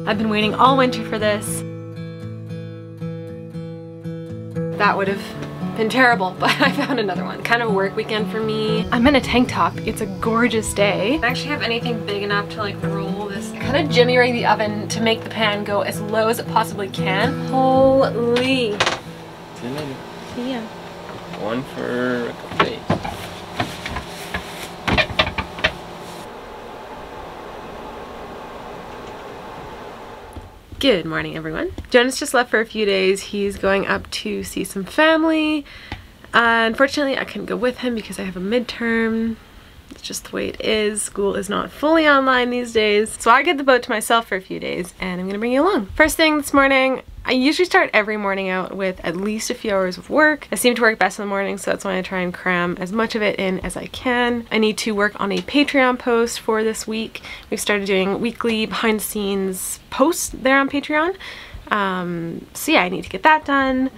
I've been waiting all winter for this. That would have been terrible, but I found another one. Kind of a work weekend for me. I'm in a tank top. It's a gorgeous day. I don't actually have anything big enough to like roll this. I kind of jimmy rig the oven to make the pan go as low as it possibly can. Holy. See you later. See ya. One for a couple days. Good morning, everyone. Jonas just left for a few days. He's going up to see some family. Unfortunately, I couldn't go with him because I have a midterm. It's just the way it is. School is not fully online these days. So I get the boat to myself for a few days and I'm gonna bring you along. First thing this morning, I usually start every morning out with at least a few hours of work. I seem to work best in the morning, so that's why I try and cram as much of it in as I can. I need to work on a Patreon post for this week. We've started doing weekly behind the scenes posts there on Patreon. So yeah, I need to get that done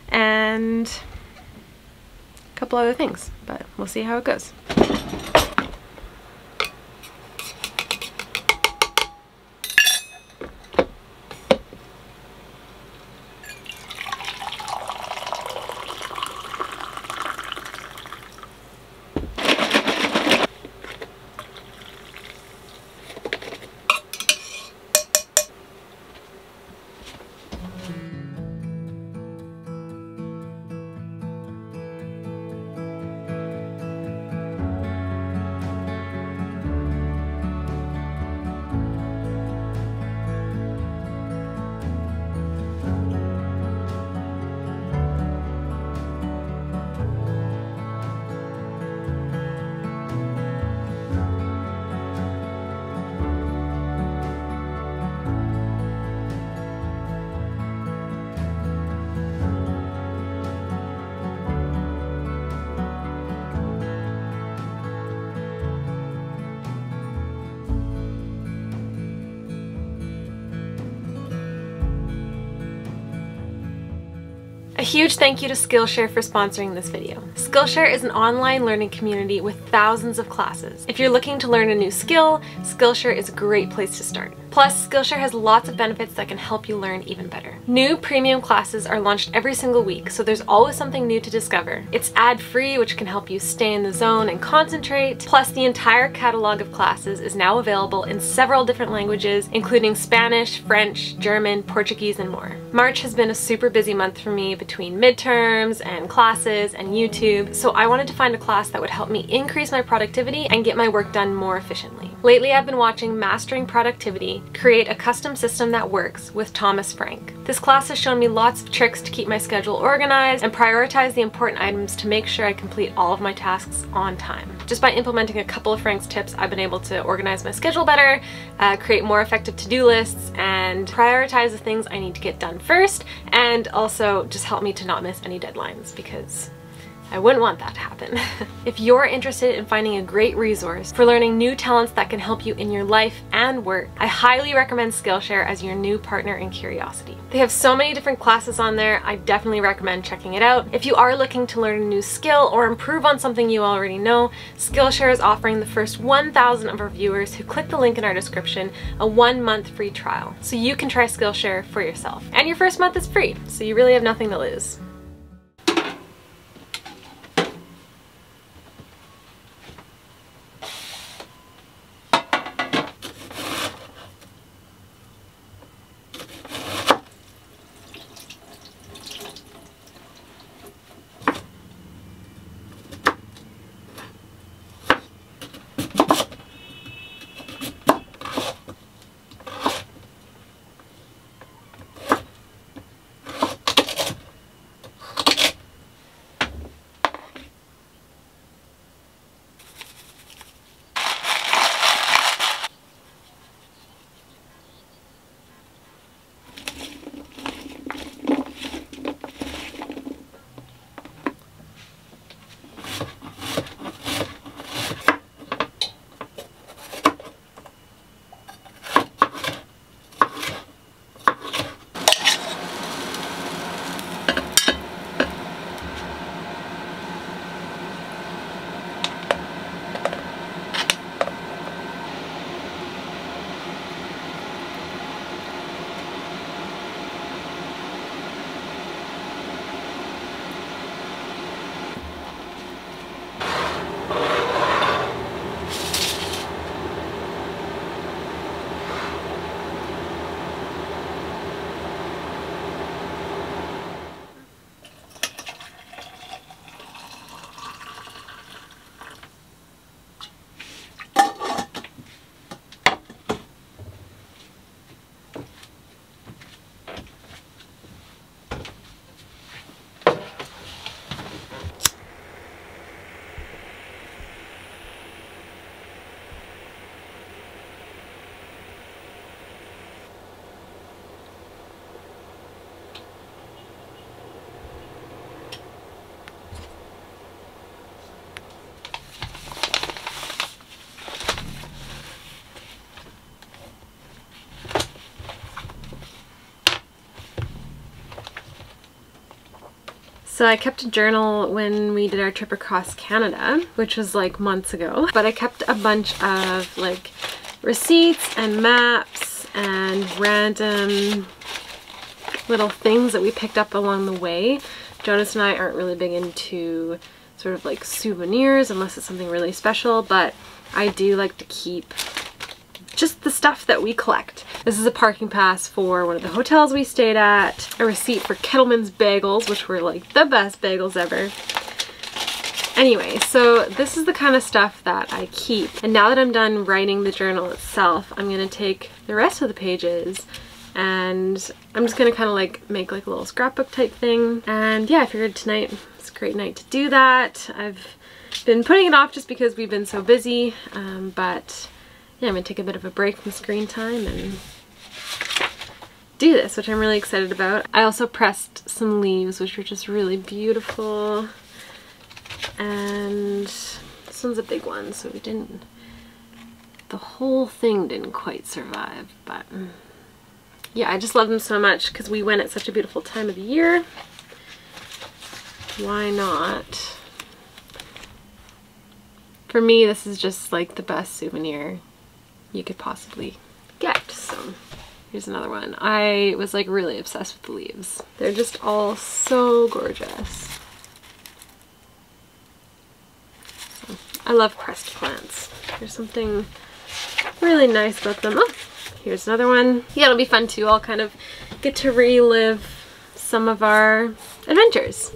and a couple other things, but we'll see how it goes. A huge thank you to Skillshare for sponsoring this video. Skillshare is an online learning community with thousands of classes. If you're looking to learn a new skill, Skillshare is a great place to start. Plus, Skillshare has lots of benefits that can help you learn even better. New premium classes are launched every single week, so there's always something new to discover. It's ad-free, which can help you stay in the zone and concentrate. Plus, the entire catalog of classes is now available in several different languages, including Spanish, French, German, Portuguese, and more. March has been a super busy month for me between midterms and classes and YouTube, so I wanted to find a class that would help me increase my productivity and get my work done more efficiently. Lately, I've been watching Mastering Productivity, Create a Custom System That Works with Thomas Frank. This class has shown me lots of tricks to keep my schedule organized and prioritize the important items to make sure I complete all of my tasks on time. Just by implementing a couple of Frank's tips, I've been able to organize my schedule better, create more effective to-do lists, and prioritize the things I need to get done first, and also just help me to not miss any deadlines because I wouldn't want that to happen. If you're interested in finding a great resource for learning new talents that can help you in your life and work, I highly recommend Skillshare as your new partner in curiosity. They have so many different classes on there. I definitely recommend checking it out. If you are looking to learn a new skill or improve on something you already know, Skillshare is offering the first 1,000 of our viewers who click the link in our description a 1-month free trial. So you can try Skillshare for yourself. And your first month is free, so you really have nothing to lose. So I kept a journal when we did our trip across Canada, which was like months ago, but I kept a bunch of like receipts and maps and random little things that we picked up along the way. Jonas and I aren't really big into sort of like souvenirs unless it's something really special, but I do like to keep just the stuff that we collect. This is a parking pass for one of the hotels we stayed at, a receipt for Kettleman's bagels, which were like the best bagels ever. Anyway, so this is the kind of stuff that I keep. And now that I'm done writing the journal itself, I'm gonna take the rest of the pages and I'm just gonna kind of like make like a little scrapbook type thing. And yeah, I figured tonight is a great night to do that. I've been putting it off just because we've been so busy, but yeah, I'm gonna take a bit of a break from screen time and do this, which I'm really excited about. I also pressed some leaves, which were just really beautiful. And this one's a big one, so we didn't, the whole thing didn't quite survive, but yeah, I just love them so much because we went at such a beautiful time of the year. Why not? For me, this is just like the best souvenir you could possibly get. So here's another one. I was like really obsessed with the leaves. They're just all so gorgeous. So, I love pressed plants. There's something really nice about them. Oh, here's another one. Yeah, it'll be fun too. I'll kind of get to relive some of our adventures.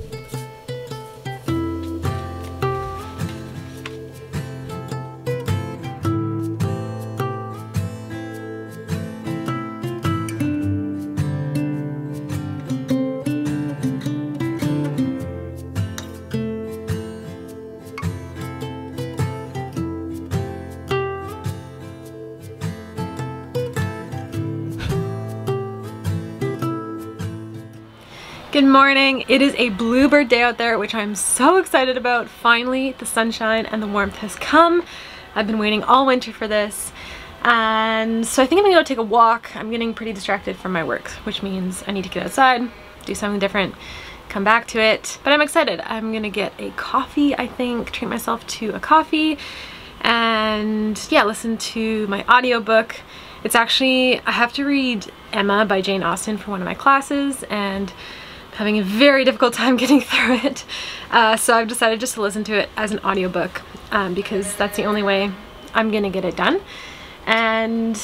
Good morning. It is a bluebird day out there, which I'm so excited about. Finally, the sunshine and the warmth has come. I've been waiting all winter for this. And so I think I'm gonna go take a walk. I'm getting pretty distracted from my work, which means I need to get outside, do something different, come back to it. But I'm excited. I'm gonna get a coffee, I think, treat myself to a coffee and yeah, listen to my audiobook. It's actually, I have to read Emma by Jane Austen for one of my classes, and having a very difficult time getting through it. So I've decided just to listen to it as an audiobook because that's the only way I'm gonna get it done. And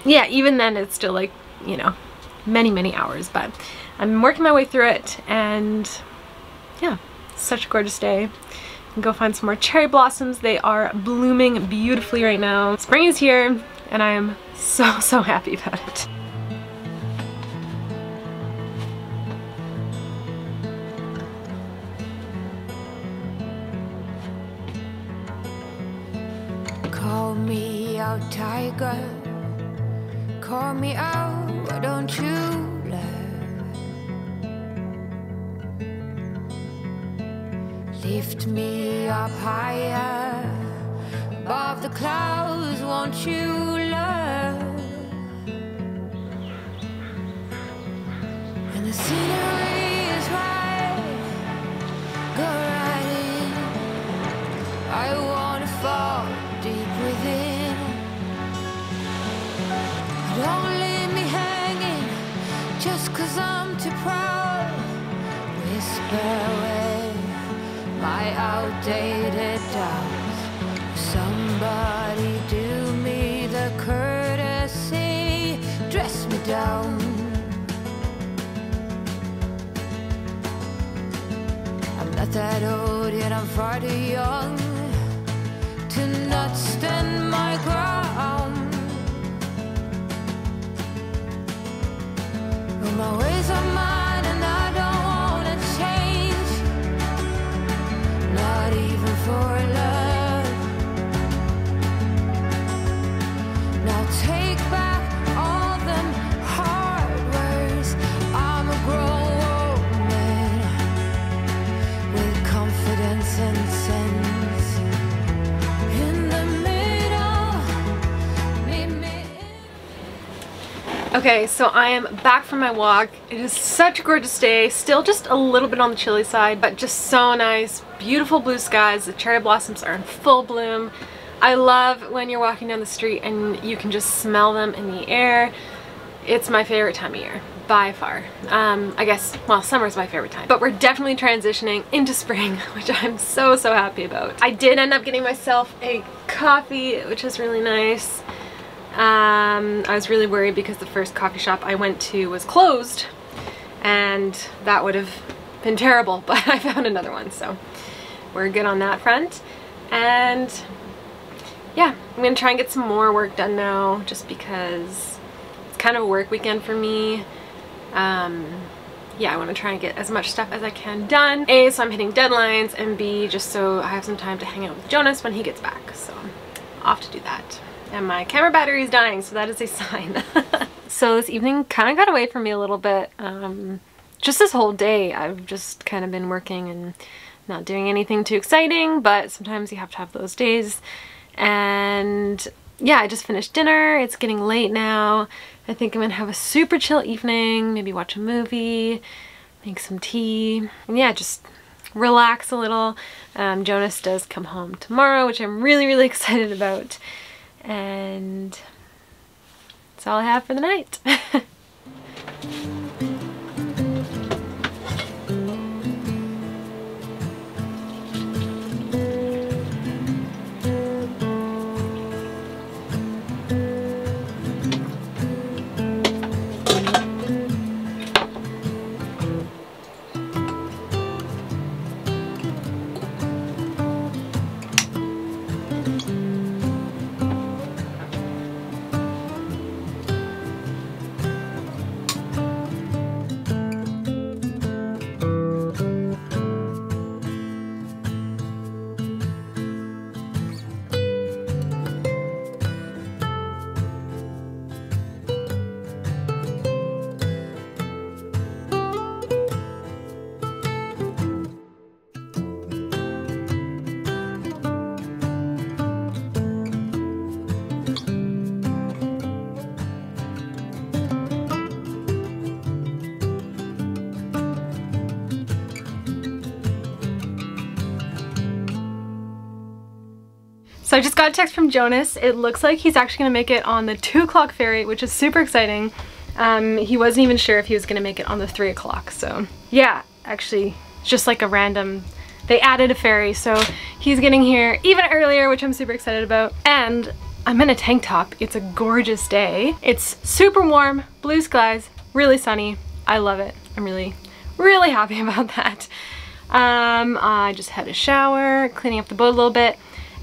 yeah, even then it's still like, you know, many hours, but I'm working my way through it. And yeah, such a gorgeous day. I can go find some more cherry blossoms. They are blooming beautifully right now. Spring is here and I am so happy about it. Call me out, tiger. Call me out, why don't you love? Lift me up higher above the clouds, won't you love? And the scenery is right, go right in. I wanna fall deep within. Don't leave me hanging just 'cause I'm too proud. Whisper away my outdated doubts. Somebody do me the courtesy, dress me down. I'm not that old yet, I'm far too young to not stand my ground. But my ways are mine and I don't wanna change, not even for love. Now take back all them hard words. I'm a grown woman with confidence and sense. In the middle, meet me. Okay, so I am back from my walk. It is such a gorgeous day, still just a little bit on the chilly side, but just so nice. Beautiful blue skies, the cherry blossoms are in full bloom. I love when you're walking down the street and you can just smell them in the air. It's my favorite time of year, by far. I guess, well, summer's my favorite time, but we're definitely transitioning into spring, which I'm so happy about. I did end up getting myself a coffee, which is really nice. I was really worried because the first coffee shop I went to was closed and that would have been terrible, but I found another one, so we're good on that front. And yeah, I'm gonna try and get some more work done now just because it's kind of a work weekend for me. Yeah, I want to try and get as much stuff as I can done. A, so I'm hitting deadlines, and B, just so I have some time to hang out with Jonas when he gets back. So off to do that. And my camera battery is dying, so that is a sign. So this evening kind of got away from me a little bit. Just this whole day I've just kind of been working and not doing anything too exciting, but sometimes you have to have those days. And yeah, I just finished dinner. It's getting late now. I think I'm gonna have a super chill evening, maybe watch a movie, make some tea, and yeah, just relax a little. Jonas does come home tomorrow, which I'm really excited about. And that's all I have for the night. So I just got a text from Jonas. It looks like he's actually gonna make it on the 2 o'clock ferry, which is super exciting. He wasn't even sure if he was gonna make it on the 3 o'clock. So yeah, actually just like a random, they added a ferry. So he's getting here even earlier, which I'm super excited about. And I'm in a tank top. It's a gorgeous day. It's super warm, blue skies, really sunny. I love it. I'm really happy about that. I just had a shower, cleaning up the boat a little bit.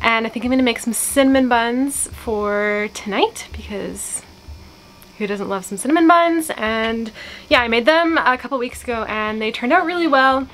And I think I'm gonna make some cinnamon buns for tonight because who doesn't love some cinnamon buns? And yeah, I made them a couple weeks ago and they turned out really well.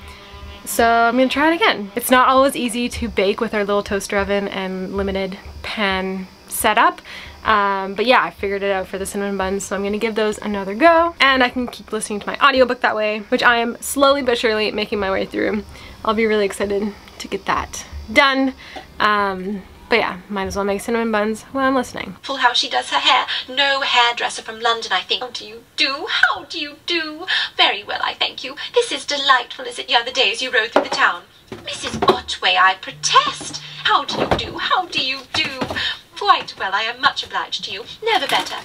So I'm gonna try it again. It's not always easy to bake with our little toaster oven and limited pan setup. But yeah, I figured it out for the cinnamon buns, so I'm gonna give those another go. And I can keep listening to my audiobook that way, which I am slowly but surely making my way through. I'll be really excited to get that done. But yeah, might as well make cinnamon buns while I'm listening. Full how she does her hair. No hairdresser from London, I think. How do you do? How do you do? Very well, I thank you. This is delightful, is it? The other days you rode through the town. Mrs. Otway, I protest. How do you do? How do you do? Quite well, I am much obliged to you. Never better.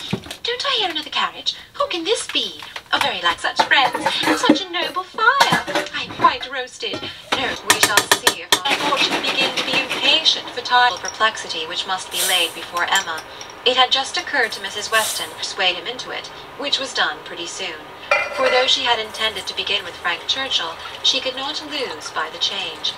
Don't I hear another carriage? Who can this be? Oh, very like such friends. And such a noble fire. I'm quite roasted. No, we shall see if I unfortunately begin to be impatient for tidal perplexity which must be laid before Emma. It had just occurred to Mrs. Weston to persuade him into it, which was done pretty soon. For though she had intended to begin with Frank Churchill, she could not lose by the change.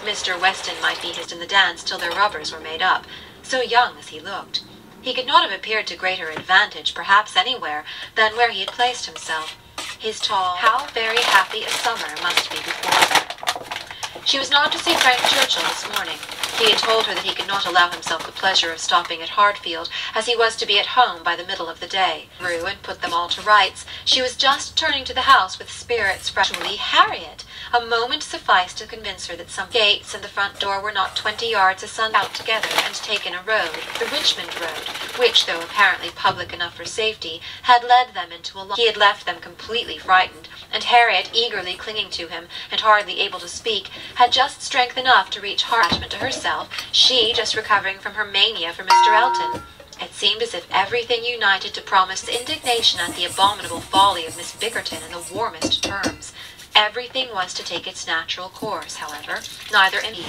Mr. Weston might be his in the dance till their rubbers were made up, so young as he looked. He could not have appeared to greater advantage, perhaps anywhere, than where he had placed himself. His tall, how very happy a summer must be before her. She was not to see Frank Churchill this morning. He had told her that he could not allow himself the pleasure of stopping at Hartfield, as he was to be at home by the middle of the day. Through and put them all to rights, she was just turning to the house with spirits fresh. Truly, Harriet, A moment sufficed to convince her that some gates and the front door were not 20 yards asunder out together, and taken a road, the Richmond Road, which, though apparently public enough for safety, had led them into a He had left them completely frightened, and Harriet, eagerly clinging to him, and hardly able to speak, had just strength enough to reach attachment to herself, she just recovering from her mania for Mr. Elton. It seemed as if everything united to promise indignation at the abominable folly of Miss Bickerton in the warmest terms. Everything was to take its natural course, however, neither indeed.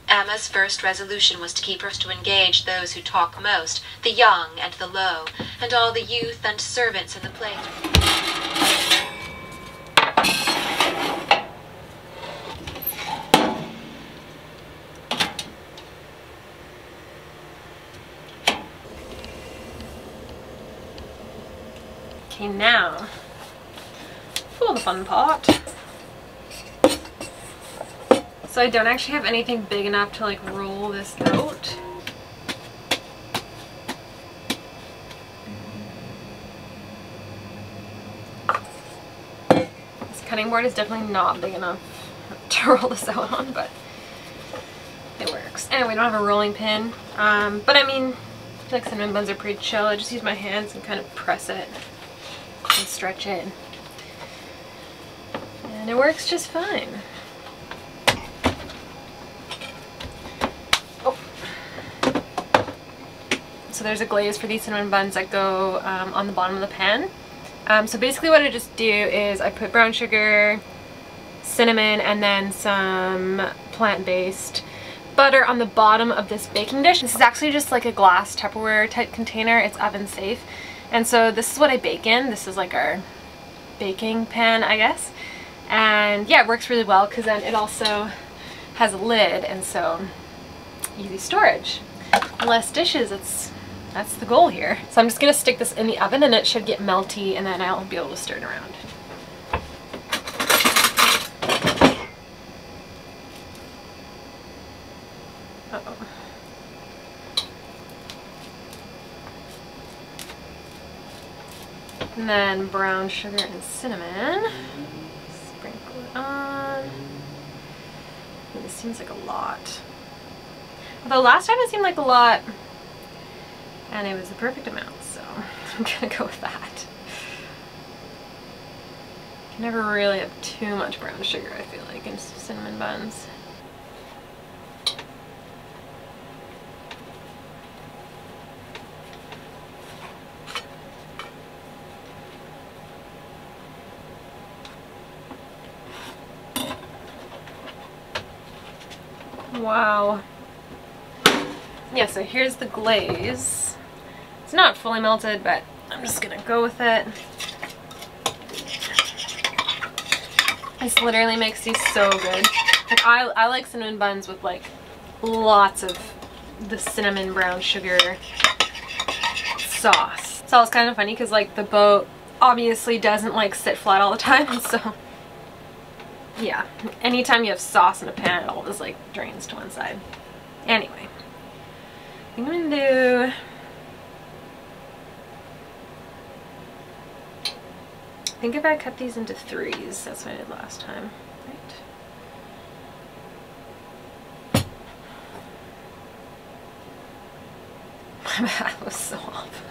Emma's first resolution was to keep her to engage those who talk most, the young and the low, and all the youth and servants in the place. Okay, now for the fun part. So I don't actually have anything big enough to like roll this out. This cutting board is definitely not big enough to roll this out on, but it works. Anyway, we don't have a rolling pin, but I mean, like cinnamon buns are pretty chill. I just use my hands and kind of press it and stretch it, and it works just fine. Oh. So there's a glaze for these cinnamon buns that go on the bottom of the pan. So basically what I just do is I put brown sugar, cinnamon, and then some plant-based butter on the bottom of this baking dish. This is actually just like a glass Tupperware type container. It's oven safe. And so this is what I bake in. This is like our baking pan, I guess. And yeah, it works really well because then it also has a lid, and so easy storage. Less dishes, that's the goal here. So I'm just gonna stick this in the oven and it should get melty, and then I'll be able to stir it around. Uh-oh. And then brown sugar and cinnamon. Sprinkle it on. Ooh, this seems like a lot. Although last time it seemed like a lot, and it was the perfect amount, so I'm gonna go with that. You can never really have too much brown sugar, I feel like, in cinnamon buns. Wow. Yeah, so here's the glaze. It's not fully melted, but I'm just gonna go with it. This literally makes these so good. Like I like cinnamon buns with like lots of the cinnamon brown sugar sauce. So it's kind of funny because like the boat obviously doesn't like sit flat all the time, so yeah, anytime you have sauce in a pan, it all just like drains to one side. Anyway, I think I'm gonna do, I think if I cut these into threes, that's what I did last time, right? My math was so off.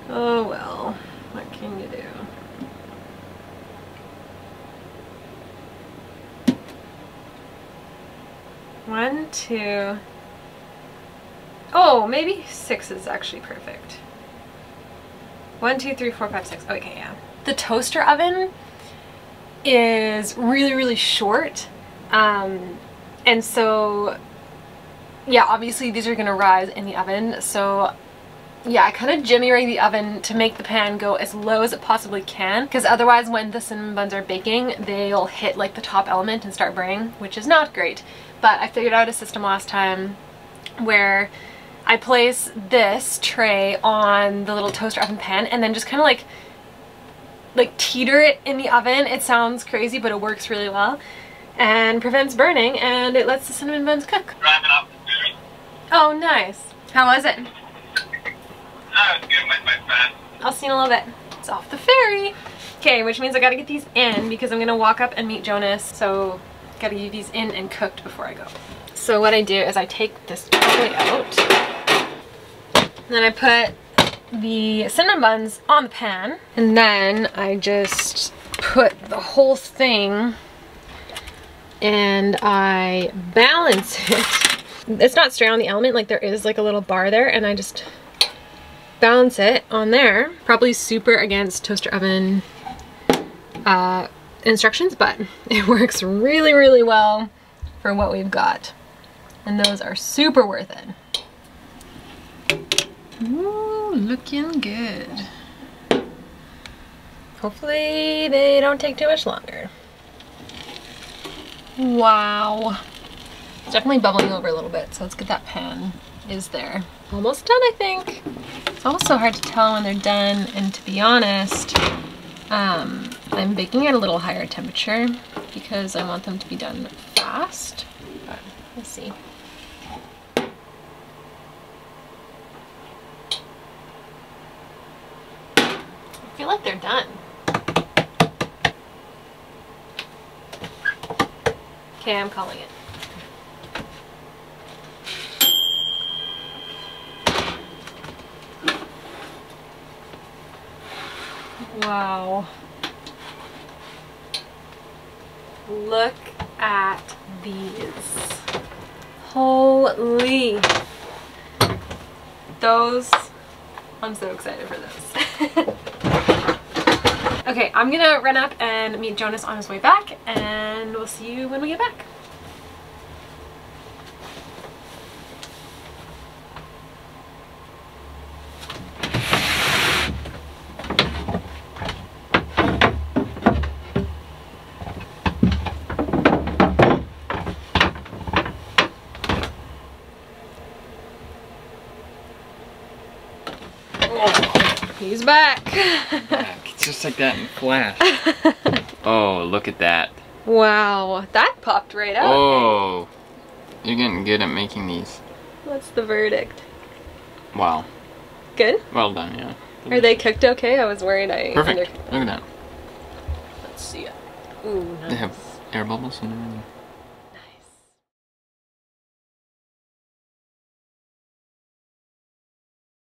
Oh well, what can you do? One, two, oh, maybe 6 is actually perfect. 1, 2, 3, 4, 5, 6. Okay, yeah. The toaster oven is really, really short. And so, yeah, obviously these are gonna rise in the oven. So yeah, I kind of jimmy rig the oven to make the pan go as low as it possibly can, because otherwise when the cinnamon buns are baking, they'll hit like the top element and start burning, which is not great. But I figured out a system last time where I place this tray on the little toaster oven pan and then just kind of like teeter it in the oven. It sounds crazy, but it works really well and prevents burning, and it lets the cinnamon buns cook. Driving up. Oh, nice. How was it? It's good, my friend. I'll see you in a little bit. It's off the ferry. Okay, which means I gotta get these in because I'm gonna walk up and meet Jonas. So gotta get these in and cooked before I go. So what I do is I take this all the way out. And then I put the cinnamon buns on the pan. And then I just put the whole thing and I balance it. It's not straight on the element, like there is like a little bar there, and I just balance it on there. Probably super against toaster oven instructions, but it works really, really well for what we've got. And those are super worth it. Ooh, looking good. Hopefully they don't take too much longer. Wow. It's definitely bubbling over a little bit, so let's get that pan is there. Almost done, I think. It's almost so hard to tell when they're done, and to be honest, I'm baking at a little higher temperature because I want them to be done fast, but we'll see. I feel like they're done. Okay, I'm calling it. Wow. Look at these. Holy. Those, I'm so excited for those. Okay, I'm gonna run up and meet Jonas on his way back, and we'll see you when we get back. He's back. Back. Just like that in Flash. Oh, look at that. Wow, that popped right out. Oh, you're getting good at making these. What's the verdict? Wow. Good? Well done, yeah. Are they cooked okay? I was worried I Perfect. undercooked them. Look at that. Let's see it. Ooh, nice. They have air bubbles in them.